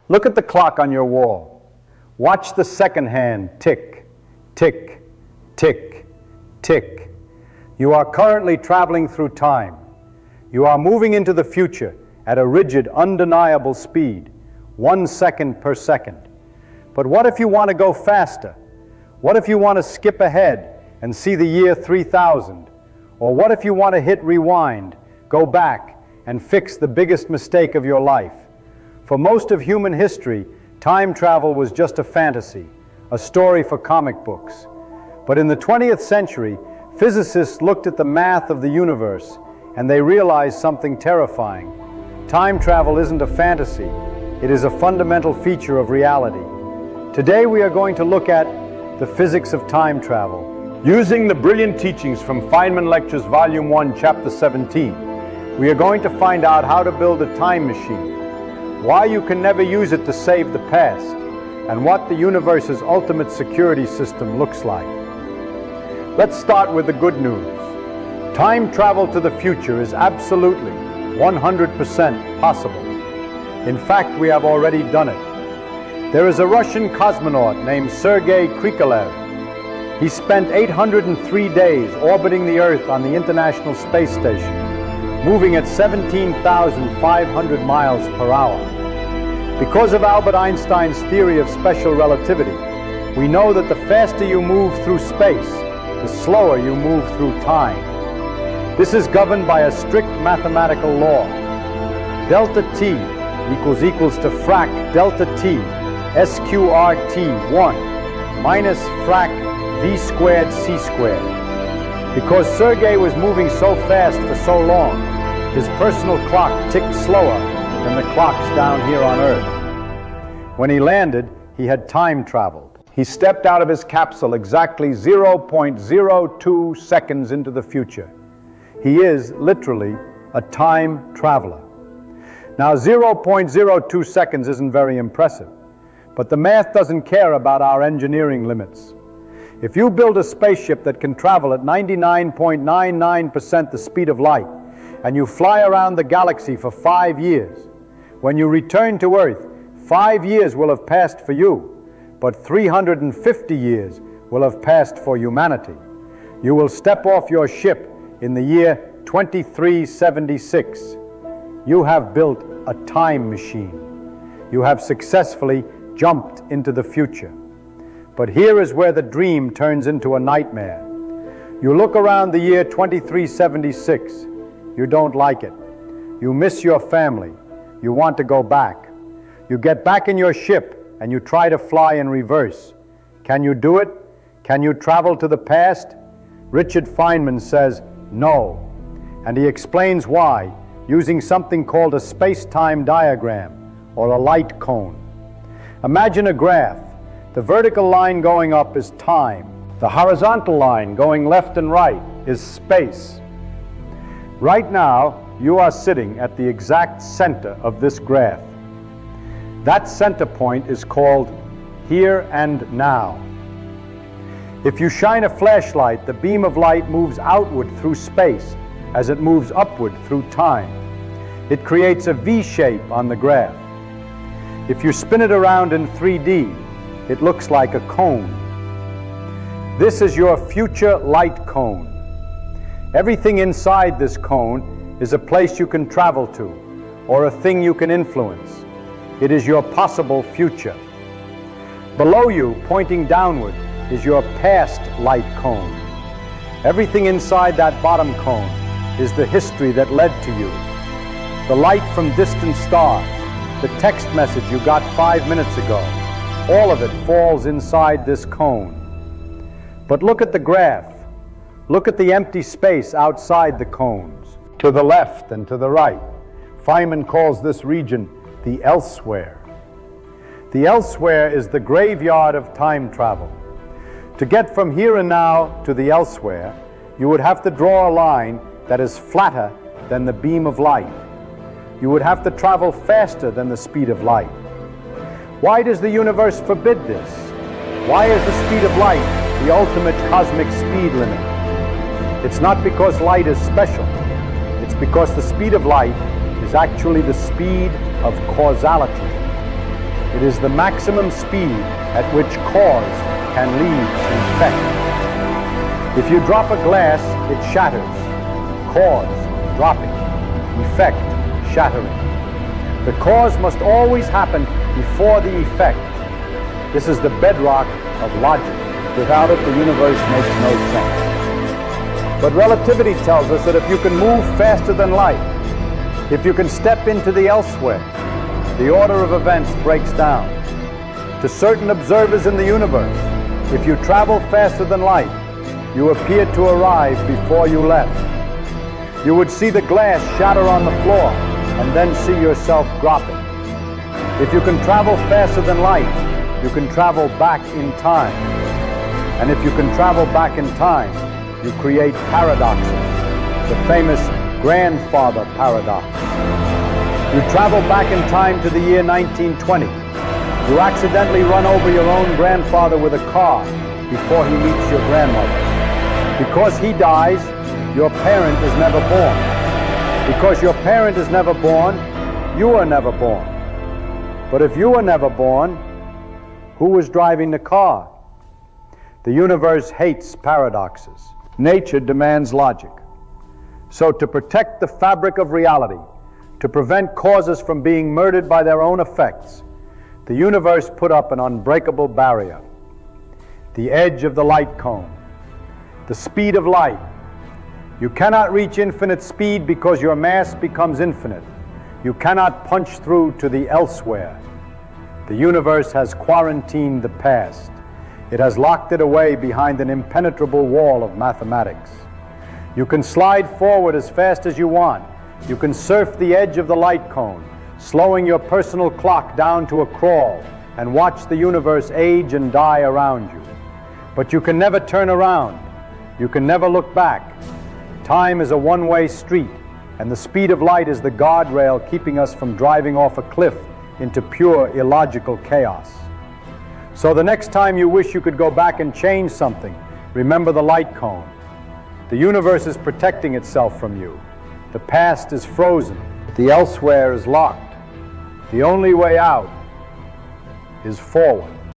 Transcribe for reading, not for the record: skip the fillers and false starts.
Look at the clock on your wall. Watch the second hand tick, tick, tick, tick. You are currently traveling through time. You are moving into the future at a rigid, undeniable speed, 1 second per second. But what if you want to go faster? What if you want to skip ahead and see the year 3000? Or what if you want to hit rewind, go back, and fix the biggest mistake of your life? For most of human history, time travel was just a fantasy, a story for comic books. But in the 20th century, physicists looked at the math of the universe and they realized something terrifying. Time travel isn't a fantasy, it is a fundamental feature of reality. Today we are going to look at the physics of time travel. Using the brilliant teachings from Feynman Lectures Vol I, Chapter 17, we are going to find out how to build a time machine, why you can never use it to save the past, and what the universe's ultimate security system looks like. Let's start with the good news. Time travel to the future is absolutely 100% possible. In fact, we have already done it. There is a Russian cosmonaut named Sergei Krikalev. He spent 803 days orbiting the Earth on the International Space Station, moving at 17,500 miles per hour. Because of Albert Einstein's theory of special relativity, we know that the faster you move through space, the slower you move through time. This is governed by a strict mathematical law. Delta T equals to frac delta T SQRT1 minus frac V squared C squared. Because Sergei was moving so fast for so long, his personal clock ticked slower than the clocks down here on Earth. When he landed, he had time traveled. He stepped out of his capsule exactly 0.02 seconds into the future. He is literally a time traveler. Now, 0.02 seconds isn't very impressive, but the math doesn't care about our engineering limits. If you build a spaceship that can travel at 99.99% the speed of light, and you fly around the galaxy for 5 years, when you return to Earth, 5 years will have passed for you, but 350 years will have passed for humanity. You will step off your ship in the year 2376. You have built a time machine. You have successfully jumped into the future. But here is where the dream turns into a nightmare. You look around the year 2376. You don't like it. You miss your family. You want to go back. You get back in your ship and you try to fly in reverse. Can you do it? Can you travel to the past? Richard Feynman says no. And he explains why, using something called a space-time diagram, or a light cone. Imagine a graph. The vertical line going up is time. The horizontal line going left and right is space. Right now, you are sitting at the exact center of this graph. That center point is called here and now. If you shine a flashlight, the beam of light moves outward through space as it moves upward through time. It creates a V shape on the graph. If you spin it around in 3D, it looks like a cone. This is your future light cone. Everything inside this cone is a place you can travel to, or a thing you can influence. It is your possible future. Below you, pointing downward, is your past light cone. Everything inside that bottom cone is the history that led to you. The light from distant stars, the text message you got 5 minutes ago, all of it falls inside this cone. But look at the graph. Look at the empty space outside the cones, to the left and to the right. Feynman calls this region the elsewhere. The elsewhere is the graveyard of time travel. To get from here and now to the elsewhere, you would have to draw a line that is flatter than the beam of light. You would have to travel faster than the speed of light. Why does the universe forbid this? Why is the speed of light the ultimate cosmic speed limit? It's not because light is special. It's because the speed of light is actually the speed of causality. It is the maximum speed at which cause can lead to effect. If you drop a glass, it shatters. Cause, dropping. Effect, shattering. The cause must always happen before the effect. This is the bedrock of logic. Without it, the universe makes no sense. But relativity tells us that if you can move faster than light, if you can step into the elsewhere, the order of events breaks down. To certain observers in the universe, if you travel faster than light, you appear to arrive before you left. You would see the glass shatter on the floor and then see yourself dropping. If you can travel faster than light, you can travel back in time. And if you can travel back in time, you create paradoxes. The famous grandfather paradox. You travel back in time to the year 1920. You accidentally run over your own grandfather with a car before he meets your grandmother. Because he dies, your parent is never born. Because your parent is never born, you are never born. But if you were never born, who was driving the car? The universe hates paradoxes. Nature demands logic. So to protect the fabric of reality, to prevent causes from being murdered by their own effects, the universe put up an unbreakable barrier. The edge of the light cone. The speed of light. You cannot reach infinite speed because your mass becomes infinite. You cannot punch through to the elsewhere. The universe has quarantined the past. It has locked it away behind an impenetrable wall of mathematics. You can slide forward as fast as you want. You can surf the edge of the light cone, slowing your personal clock down to a crawl and watch the universe age and die around you. But you can never turn around. You can never look back. Time is a one-way street, and the speed of light is the guardrail keeping us from driving off a cliff into pure illogical chaos. So the next time you wish you could go back and change something, remember the light cone. The universe is protecting itself from you. The past is frozen. The elsewhere is locked. The only way out is forward.